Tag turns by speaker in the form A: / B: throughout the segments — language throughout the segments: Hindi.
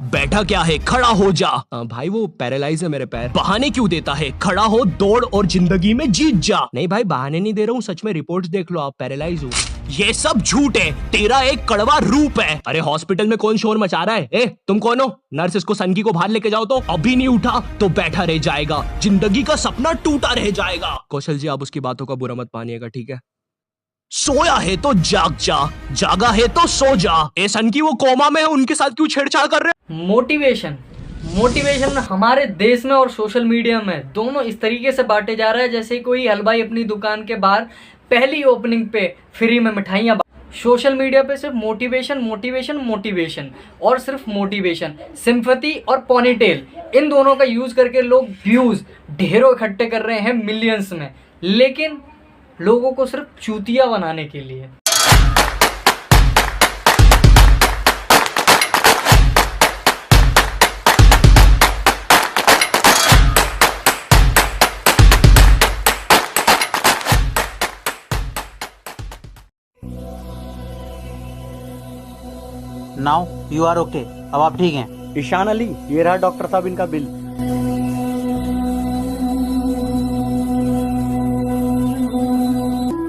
A: बैठा क्या है, खड़ा हो जा। भाई वो पैरालाइज है मेरे पैर। बहाने क्यों देता है, खड़ा हो, दौड़ और जिंदगी में जीत जा। नहीं भाई बहाने नहीं दे रहा हूँ, सच में रिपोर्ट देख लो आप, पैरालाइज हूँ। ये सब झूठ है, तेरा एक कड़वा रूप है। अरे हॉस्पिटल में कौन शोर मचा रहा है? ए तुम कौन हो? नर्स इसको सनकी को बाहर लेके जाओ। तो अभी नहीं उठा तो बैठा रह जाएगा, जिंदगी का सपना टूटा रह जाएगा। कौशल जी आप उसकी बातों का बुरा मत मानिएगा, ठीक है? सोया है तो जाग जा, जागा है तो सो जा। ए सनकी वो कोमा में है, उनके साथ क्यों छेड़छाड़ कर रहे?
B: मोटिवेशन हमारे देश में और सोशल मीडिया में दोनों इस तरीके से बांटे जा रहा है जैसे कोई हलवाई अपनी दुकान के बाहर पहली ओपनिंग पे फ्री में मिठाइयाँ। सोशल मीडिया पे सिर्फ मोटिवेशन और सिर्फ मोटिवेशन, सिंपैथी और पोनीटेल, इन दोनों का यूज करके लोग व्यूज ढेरों इकट्ठे कर रहे हैं मिलियंस में, लेकिन लोगों को सिर्फ चूतिया बनाने के लिए।
C: नाउ यू आर ओके, अब आप ठीक हैं।
D: ईशान अली, ये रहा डॉक्टर साहब इनका बिल।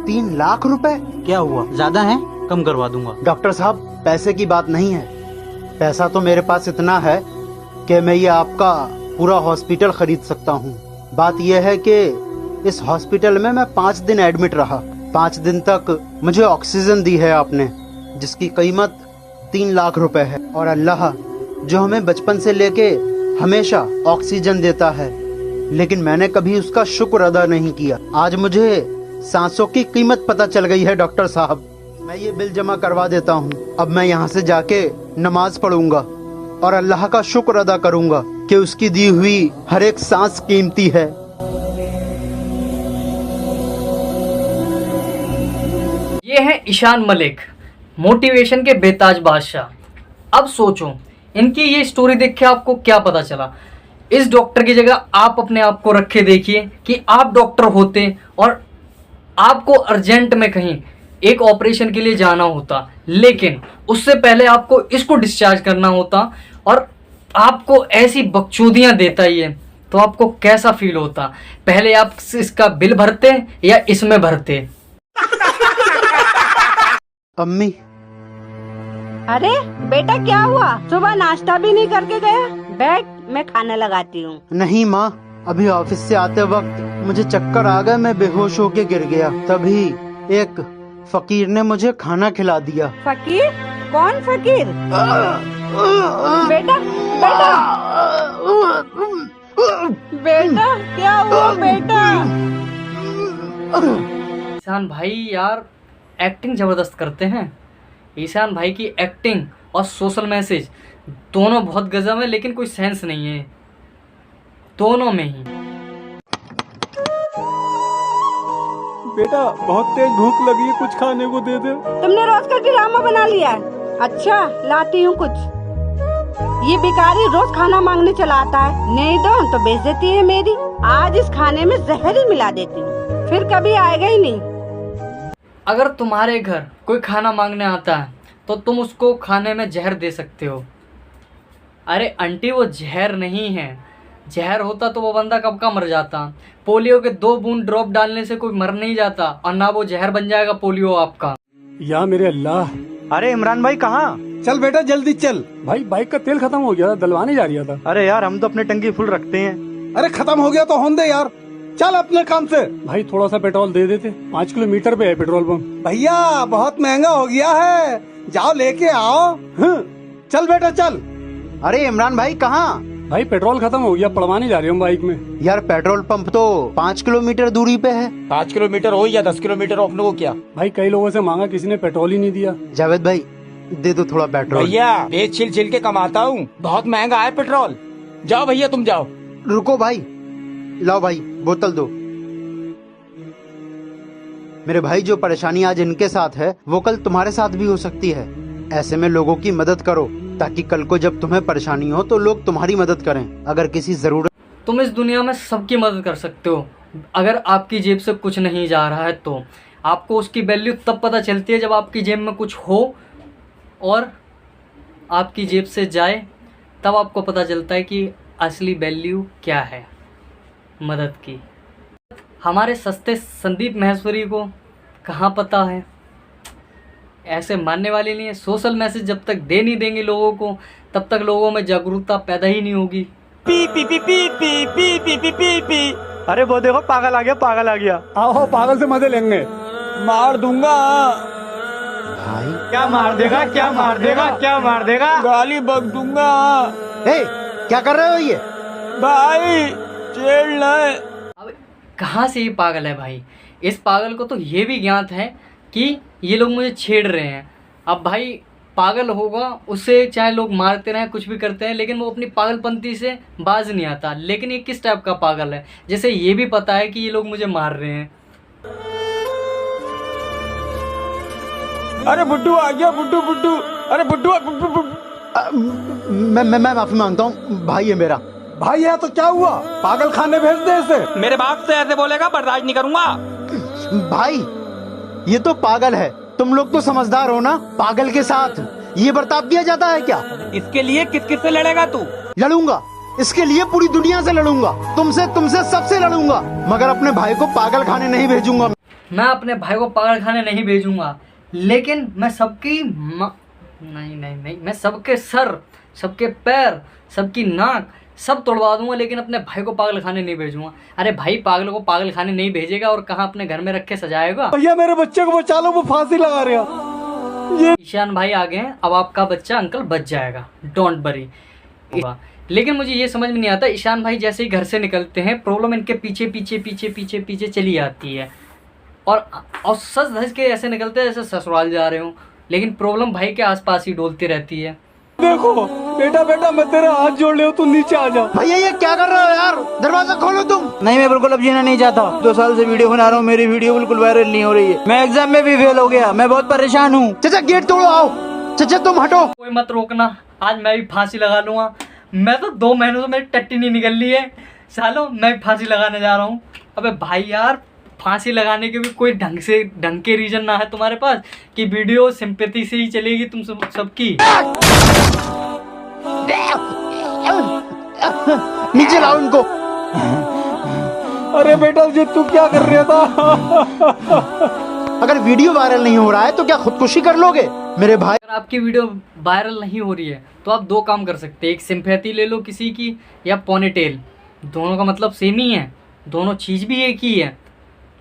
E: ₹3,00,000?
C: क्या हुआ, ज्यादा है? कम करवा दूंगा।
E: डॉक्टर साहब पैसे की बात नहीं है, पैसा तो मेरे पास इतना है कि मैं ये आपका पूरा हॉस्पिटल खरीद सकता हूँ। बात यह है कि इस हॉस्पिटल में मैं 5 दिन एडमिट रहा। 5 दिन तक मुझे ऑक्सीजन दी है आपने, जिसकी कीमत ₹3,00,000 है। और अल्लाह जो हमें बचपन से लेके हमेशा ऑक्सीजन देता है, लेकिन मैंने कभी उसका शुक्र अदा नहीं किया। आज मुझे सांसों की कीमत पता चल गई है डॉक्टर साहब। मैं ये बिल जमा करवा देता हूँ। अब मैं यहाँ से जाके नमाज पढ़ूंगा और अल्लाह का शुक्र अदा करूंगा कि उसकी दी हुई हर एक सांस कीमती है।
B: ये है ईशान मलिक, मोटिवेशन के बेताज बादशाह। अब सोचो इनकी ये स्टोरी देख के आपको क्या पता चला। इस डॉक्टर की जगह आप अपने आप को रखे देखिए कि आप डॉक्टर होते और आपको अर्जेंट में कहीं एक ऑपरेशन के लिए जाना होता, लेकिन उससे पहले आपको इसको डिस्चार्ज करना होता और आपको ऐसी बकचोदियां देता ये, तो आपको कैसा फील होता? पहले आप इसका बिल भरते या इसमें भरते?
E: अम्मी।
F: अरे बेटा क्या हुआ, सुबह नाश्ता भी नहीं करके गया? बैठ मैं खाना लगाती हूँ।
E: नहीं माँ, अभी ऑफिस से आते वक्त मुझे चक्कर आ गए, मैं बेहोश होके गिर गया। तभी एक फकीर ने मुझे खाना खिला दिया।
F: फकीर? कौन फकीर? बेटा बेटा बेटा क्या हुआ बेटा?
B: ईशान भाई यार एक्टिंग जबरदस्त करते हैं। ईशान भाई की एक्टिंग और सोशल मैसेज दोनों बहुत गजब है, लेकिन कोई सेंस नहीं है दोनों में ही।
D: बेटा बहुत तेज भूख लगी है, कुछ खाने को दे दे।
F: तुमने रोज का ड्रामा बना लिया है। अच्छा लाती हूँ कुछ। ये भिखारी रोज खाना मांगने चला आता है, नहीं दो तो बेइज्जती है मेरी। आज इस खाने में जहर ही मिला देती हूँ, फिर कभी आएगा ही नहीं।
B: अगर तुम्हारे घर कोई खाना मांगने आता है तो तुम उसको खाने में जहर दे सकते हो। अरे आंटी वो जहर नहीं है, जहर होता तो वो बंदा कब का मर जाता। पोलियो के 2 बूंद ड्रॉप डालने से कोई मर नहीं जाता, और ना वो जहर बन जाएगा पोलियो आपका।
D: या मेरे अल्लाह।
E: अरे इमरान भाई कहाँ?
D: चल बेटा जल्दी चल। भाई बाइक का तेल खत्म हो गया था, डलवाने जा रहा था।
E: अरे यार हम तो अपनी टंकी फुल रखते हैं।
D: अरे खत्म हो गया तो होने दे यार, चल अपने काम से। भाई थोड़ा सा पेट्रोल दे देते, 5 किलोमीटर पे है पेट्रोल पंप। भैया बहुत महंगा हो गया है, जाओ लेके आओ। चल बेटा चल।
E: अरे इमरान भाई कहाँ?
D: भाई पेट्रोल खत्म हो गया, पड़वाने जा रही हूँ बाइक में।
E: यार पेट्रोल पंप तो 5 किलोमीटर दूरी पे है।
G: 5 किलोमीटर हो या 10 किलोमीटर अपने को क्या?
D: भाई कई लोगों से मांगा, किसी ने पेट्रोल ही नहीं दिया।
E: जावेद भाई दे दो थोड़ा पेट्रोल।
G: भैया बेच छिल छिल के कमाता हूँ, बहुत महंगा है पेट्रोल। जाओ भैया तुम जाओ।
E: रुको भाई, लाओ भाई बोतल दो। मेरे भाई जो परेशानी आज इनके साथ है वो कल तुम्हारे साथ भी हो सकती है। ऐसे में लोगों की मदद करो ताकि कल को जब तुम्हें परेशानी हो तो लोग तुम्हारी मदद करें। अगर किसी जरूरत,
B: तुम इस दुनिया में सबकी मदद कर सकते हो। अगर आपकी जेब से कुछ नहीं जा रहा है तो आपको उसकी वैल्यू तब पता चलती है जब आपकी जेब में कुछ हो और आपकी जेब से जाए, तब आपको पता चलता है कि असली वैल्यू क्या है मदद की। हमारे सस्ते संदीप महेश्वरी को कहाँ पता है, ऐसे मानने वाले नहीं है। सोशल मैसेज जब तक दे नहीं देंगे लोगों को, तब तक लोगों में जागरूकता पैदा ही नहीं होगी।
G: P P P P P P P P P P.
C: अरे वो देखो पागल आ गया, पागल आ गया।
D: आओ पागल से मजे लेंगे।
G: मार दूंगा।
E: भाई
C: क्या मार देगा, क्या मार देगा, क्या मार देगा?
G: गाली बक दूंगा।
E: ए, क्या कर रहे हो ये?
G: भाई छेड़ ले।
B: अब कहाँ से ये पागल है भाई? इस पागल को तो ये भी ज्ञात है कि ये लोग मुझे छेड़ रहे हैं। अब भाई पागल होगा, उससे चाहे लोग मारते रहें कुछ भी करते हैं, लेकिन वो अपनी पागलपंती से बाज नहीं आता। लेकिन ये किस टाइप का पागल है, जैसे ये भी पता है कि ये लोग मुझे मार रहे हैं।
G: अरे बुड्ढू आ गया, बुड्ढू बुड्ढू। अरे बुड्ढू
E: मैं माफी मांगता हूँ, भाई है मेरा।
D: भाई है तो क्या हुआ, पागल खाने भेज दे इसे।
G: मेरे बाप से ऐसे बोलेगा बर्दाश्त नहीं करूंगा।
E: भाई ये तो पागल है, तुम लोग तो समझदार हो ना। पागल के साथ ये बर्ताव किया जाता है क्या?
G: इसके लिए किस किस से लड़ेगा तू?
E: लड़ूंगा, इसके लिए पूरी दुनिया से लड़ूंगा, तुमसे सबसे लड़ूंगा, मगर अपने भाई को पागल खाने नहीं भेजूंगा।
B: मैं अपने भाई को पागल खाने नहीं भेजूंगा, लेकिन मैं सबकी नहीं, मैं सबके सर, सबके पैर, सबकी नाक सब तोड़वा दूंगा, लेकिन अपने भाई को पागल खाने नहीं भेजूंगा। अरे भाई पागल को पागल खाने नहीं भेजेगा और कहाँ अपने घर में रख के सजाएगा?
D: भैया मेरे बच्चे को बचा लो, वो फांसी लगा रहा। ये
B: ईशान भाई आ गए हैं, अब आपका बच्चा अंकल बच जाएगा, डोंट वरी। लेकिन मुझे ये समझ में नहीं आता, ईशान भाई जैसे ही घर से निकलते हैं प्रॉब्लम इनके पीछे पीछे पीछे पीछे पीछे चली आती है, और सच धज के ऐसे निकलते हैं जैसे ससुराल जा रहे हो, लेकिन प्रॉब्लम भाई के आसपास ही डोलती रहती है।
D: देखो बेटा, बेटा मैं तेरा हाथ जोड़ लिया, तू नीचे आ जा।
E: भैया ये क्या कर रहे हो यार, दरवाजा खोलो तुम।
C: नहीं, मैं बिल्कुल अब जीना नहीं चाहता। 2 साल से वीडियो बना रहा हूँ, मेरी वीडियो बिल्कुल वायरल नहीं हो रही है। मैं एग्जाम में भी फेल हो गया, मैं बहुत परेशान हूँ।
E: चाचा गेट तोड़ो, आओ। चाचा तुम हटो।
B: कोई मत रोकना, आज मैं भी फांसी लगा लूंगा। मैं तो 2 महीनों से मेरी टट्टी नहीं निकल रही है सालों, मैं भी फांसी लगाने जा रहा हूँ। अबे भाई यार, फांसी लगाने के भी कोई ढंग के रीजन ना है तुम्हारे पास कि वीडियो सिंपैथी से ही चलेगी तुम सबकी।
E: नीचे लाओ इनको।
D: अरे बेटा ये तू क्या कर रहा था?
E: अगर वीडियो वायरल नहीं हो रहा है तो क्या खुदकुशी कर लोगे मेरे भाई?
B: अगर आपकी वीडियो वायरल नहीं हो रही है तो आप 2 काम कर सकते हैं, एक सिंपैथी ले लो किसी की, या पोनीटेल। दोनों का मतलब सेम ही है, दोनों चीज़ भी एक ही है।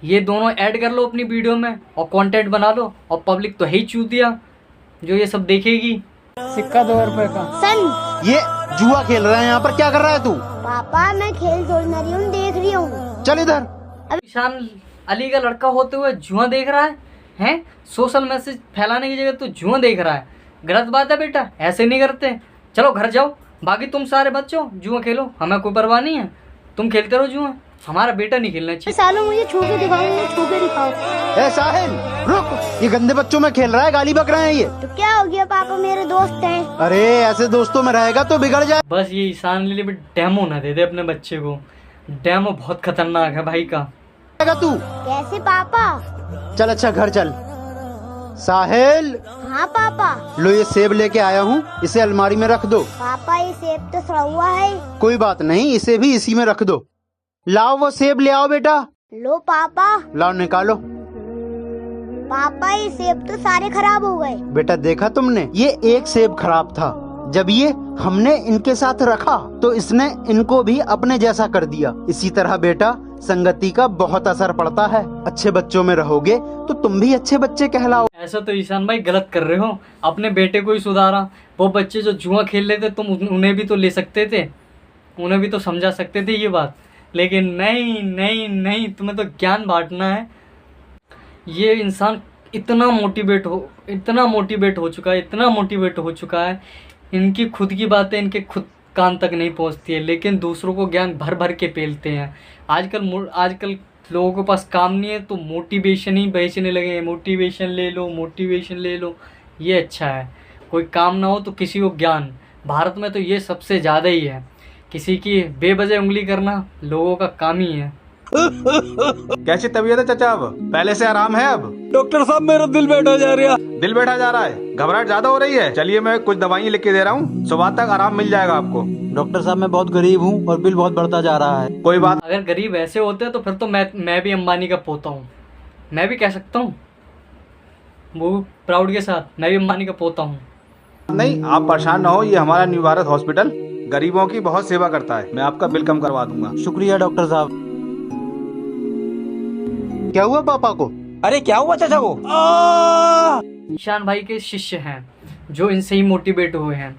B: ये दोनों ऐड कर लो अपनी वीडियो में और कंटेंट बना लो, और पब्लिक तो है ही चूतिया जो ये सब देखेगी।
G: सिक्का 2 रुपए का।
H: सन,
E: ये जुआ खेल रहा है यहाँ पर, क्या कर रहा है तू?
H: पापा मैं खेल जोड़ना रही हूँ, देख रही हूँ।
E: चल इधर।
B: ईशान अली का लड़का होते हुए जुआ देख रहा है, हैं? सोशल मैसेज फैलाने की जगह तो जुआ देख रहा है। गलत बात है बेटा, ऐसे नहीं करते। चलो घर जाओ, बाकी तुम सारे बच्चों जुआ खेलो, हमें कोई परवाह नहीं है। तुम खेलते रहो जुआ, हमारा बेटा नहीं खेलना चाहिए।
H: सालों मुझे छू के दिखाओ, मुझे छू के दिखाओ।
E: ए साहिल रुक, ये गंदे बच्चों में खेल रहा है, गाली बक रहे हैं ये।
H: तो क्या हो गया, पापा मेरे दोस्त हैं।
E: अरे ऐसे दोस्तों में रहेगा तो बिगड़ जाए।
B: बस ये ईशान अली भी डेमो ना दे दे अपने बच्चे को, डेमो बहुत खतरनाक है भाई का।
E: तू
H: कैसे पापा?
E: चल अच्छा घर चल। साहिल
H: हाँ पापा।
E: लो ये सेब लेके आया हूँ, इसे अलमारी में रख दो।
H: पापा ये सेब तो सड़ा हुआ है।
E: कोई बात नहीं, इसे भी इसी में रख दो। लाओ वो सेब ले आओ बेटा।
H: लो पापा।
E: लाओ निकालो।
H: पापा ये सेब तो सारे खराब हो गए।
E: बेटा देखा तुमने, ये एक सेब खराब था, जब ये हमने इनके साथ रखा तो इसने इनको भी अपने जैसा कर दिया। इसी तरह बेटा संगति का बहुत असर पड़ता है, अच्छे बच्चों में रहोगे तो तुम भी अच्छे बच्चे कहलाओ।
B: ऐसा तो ईशान भाई गलत कर रहे हो, अपने बेटे को ही सुधारा। वो बच्चे जो जुआ खेल रहे थे तुम उन्हें भी तो ले सकते थे, उन्हें भी तो समझा सकते थे ये बात, लेकिन नहीं नहीं नहीं, तुम्हें तो ज्ञान बांटना है। ये इंसान इतना मोटिवेट हो चुका है, इनकी खुद की बातें इनके खुद कान तक नहीं पहुंचती है, लेकिन दूसरों को ज्ञान भर भर के पेलते हैं। आजकल लोगों के पास काम नहीं है तो मोटिवेशन ही बेचने लगे हैं, मोटिवेशन ले लो। ये अच्छा है, कोई काम ना हो तो किसी को ज्ञान। भारत में तो ये सबसे ज़्यादा ही है, किसी की बेवजह उंगली करना लोगों का काम ही है।
E: कैसी तबीयत है चाचा? अब पहले से आराम है? अब
D: डॉक्टर साहब मेरा दिल बैठा जा रहा है।
E: दिल बैठा जा रहा है? घबराहट ज्यादा हो रही है? चलिए मैं कुछ दवाइयाँ लिख के दे रहा हूँ, सुबह तक आराम मिल जाएगा आपको।
C: डॉक्टर साहब मैं बहुत गरीब हूँ और बिल बहुत बढ़ता जा रहा है।
E: कोई बात
B: अगर गरीब ऐसे होते तो फिर तो मैं भी अंबानी का पोता हूँ, मैं भी कह सकता हूँ वो प्राउड के साथ, मैं भी अंबानी का पोता हूँ।
E: नहीं, आप परेशान ना हो, ये हमारा न्यू भारत हॉस्पिटल गरीबों की बहुत सेवा करता है। मैं आपका बिल कम करवा दूंगा।
C: शुक्रिया डॉक्टर साहब।
E: क्या हुआ पापा को?
G: अरे क्या हुआ चाचा को?
B: ईशान भाई के शिष्य हैं जो इनसे ही मोटिवेट हुए हैं।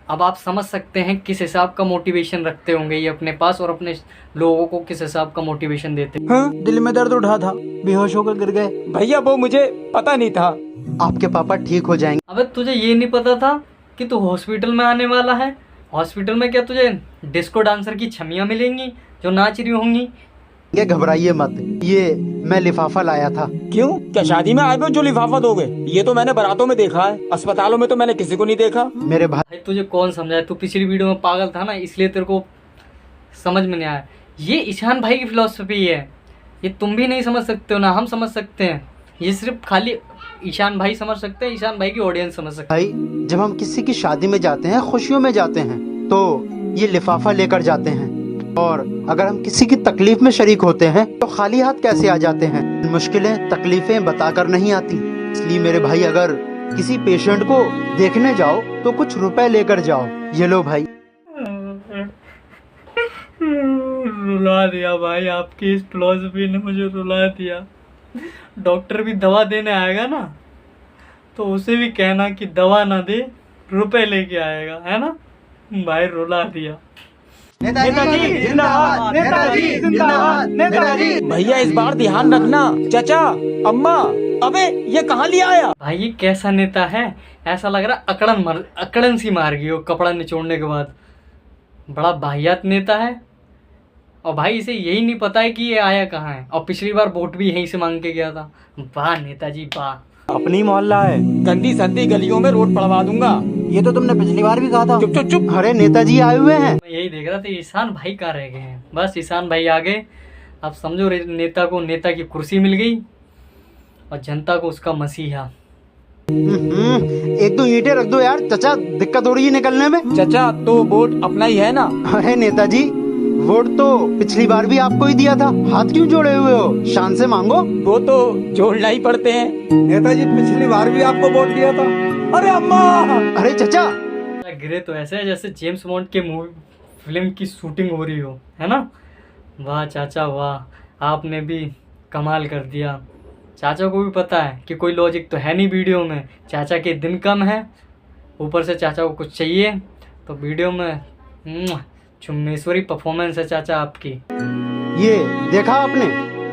B: अब आप समझ सकते हैं किस हिसाब का मोटिवेशन रखते होंगे ये अपने पास, और अपने लोगों को किस हिसाब का मोटिवेशन देते हैं।
C: हाँ, दिल में दर्द उठा था, बेहोश होकर गिर गए।
G: भैया वो मुझे पता नहीं था।
E: आपके पापा ठीक हो जाएंगे।
B: अबे तुझे ये नहीं पता था कि तू हॉस्पिटल में आने वाला है? हॉस्पिटल में क्या तुझे डिस्को डांसर की छमियां मिलेंगी जो नाच रही होंगी?
E: ये घबराइए मत, ये मैं लिफाफा लाया था।
G: क्यों, क्या शादी में आए हो जो लिफाफा दोगे? ये तो मैंने बारातों में देखा है, अस्पतालों में तो मैंने किसी को नहीं देखा।
E: मेरे भाई
B: भाई तुझे कौन समझाए? तू पिछली वीडियो में पागल था ना, इसलिए तेरे को समझ में नहीं आया। ये ईशान भाई की फिलॉसफी है, ये तुम भी नहीं समझ सकते हो ना हम समझ सकते हैं। ये सिर्फ खाली ईशान भाई समझ सकते हैं, ईशान भाई की ऑडियंस समझ सकते हैं।
E: भाई जब हम किसी की शादी में जाते हैं, खुशियों में जाते हैं, तो ये लिफाफा लेकर जाते हैं। और अगर हम किसी की तकलीफ में शरीक होते हैं तो खाली हाथ कैसे आ जाते हैं? मुश्किलें तकलीफें बताकर नहीं आती। इसलिए मेरे भाई, अगर किसी पेशेंट को देखने जाओ तो कुछ रुपए लेकर जाओ। ये लो भाई।
B: रुला दिया भाई, आपकी इस फिलॉसफी ने मुझे रुला दिया। डॉक्टर भी दवा देने आएगा ना तो उसे भी कहना कि दवा ना दे, रुपए लेके आएगा, है ना भाई? रुला दिया।
G: नेताजी जिंदाबाद, नेताजी जिंदाबाद, नेताजी। भैया इस बार ध्यान रखना। चाचा, अम्मा, अबे ये कहाँ लिया आया?
B: भाई ये कैसा नेता है? ऐसा लग रहा अकड़न सी मार गई हो कपड़ा निचोड़ने के बाद। बड़ा वाहियात नेता है। और भाई इसे यही नहीं पता है कि ये आया कहाँ है, और पिछली बार वोट भी यहीं से मांग के गया था। वाह नेताजी वाह।
C: अपनी मोहल्ला है,
G: गंदी संदी गलियों में रोड पड़वा दूंगा।
C: ये तो तुमने पिछली बार भी कहा था।
G: चुप चुप चुप।
E: अरे नेताजी आए हुए हैं।
B: मैं यही देख रहा था ईशान भाई कहाँ रह गए हैं। बस ईशान भाई आ गए। अब समझो नेता को नेता की कुर्सी मिल गई और जनता को उसका मसीहा।
E: एक दो ईंटें रख दो यार चाचा, दिक्कत हो रही है निकलने में।
G: चाचा तो वोट अपना ही है ना?
E: अरे नेताजी, वोट तो पिछली बार भी आपको ही दिया था, हाथ क्यों जोड़े हुए हो? शान से मांगो।
G: वो तो जोड़ना ही पड़ते हैं।
D: नेताजी पिछली बार भी आपको वोट दिया था। अरे अम्मा!
E: अरे चाचा,
B: गिरे तो ऐसे है जैसे जेम्स बॉन्ड के मूवी फिल्म की शूटिंग हो रही हो, है ना? वाह चाचा वाह, आपने भी कमाल कर दिया। चाचा को भी पता है कि कोई लॉजिक तो है नहीं वीडियो में। चाचा के दिन कम है, ऊपर से चाचा को कुछ चाहिए, तो वीडियो में चुम्मेश्वरी परफॉर्मेंस है चाचा आपकी।
E: ये देखा आपने?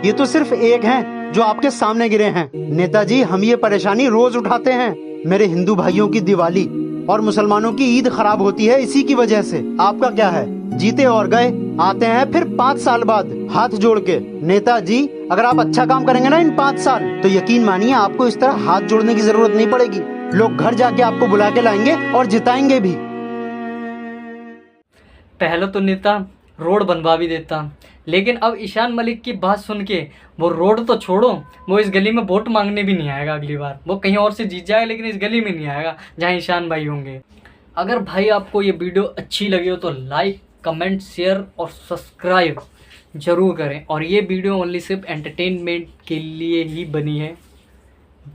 E: ये तो सिर्फ एक हैं जो आपके सामने गिरे हैं। नेताजी, हम ये परेशानी रोज उठाते हैं। मेरे हिंदू भाइयों की दिवाली और मुसलमानों की ईद खराब होती है इसी की वजह से। आपका क्या है? जीते और गए, आते हैं फिर 5 साल बाद हाथ जोड़ के। नेताजी, अगर आप अच्छा काम करेंगे ना इन 5 साल, तो यकीन मानिए आपको इस तरह हाथ जोड़ने की जरूरत नहीं पड़ेगी। लोग घर जाके आपको बुला के लाएंगे और जिताएंगे भी।
B: पहले तो नेता रोड बनवा भी देता, लेकिन अब ईशान मलिक की बात सुन के वो रोड तो छोड़ो, वो इस गली में वोट मांगने भी नहीं आएगा अगली बार। वो कहीं और से जीत जाएगा लेकिन इस गली में नहीं आएगा जहाँ ईशान भाई होंगे। अगर भाई आपको ये वीडियो अच्छी लगी हो तो लाइक, कमेंट, शेयर और सब्सक्राइब जरूर करें। और ये वीडियो ओनली सिर्फ एंटरटेनमेंट के लिए ही बनी है,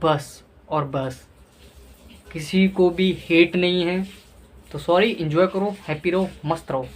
B: बस और बस। किसी को भी हेट नहीं है, तो सॉरी। एंजॉय करो, हैप्पी रहो, मस्त रहो।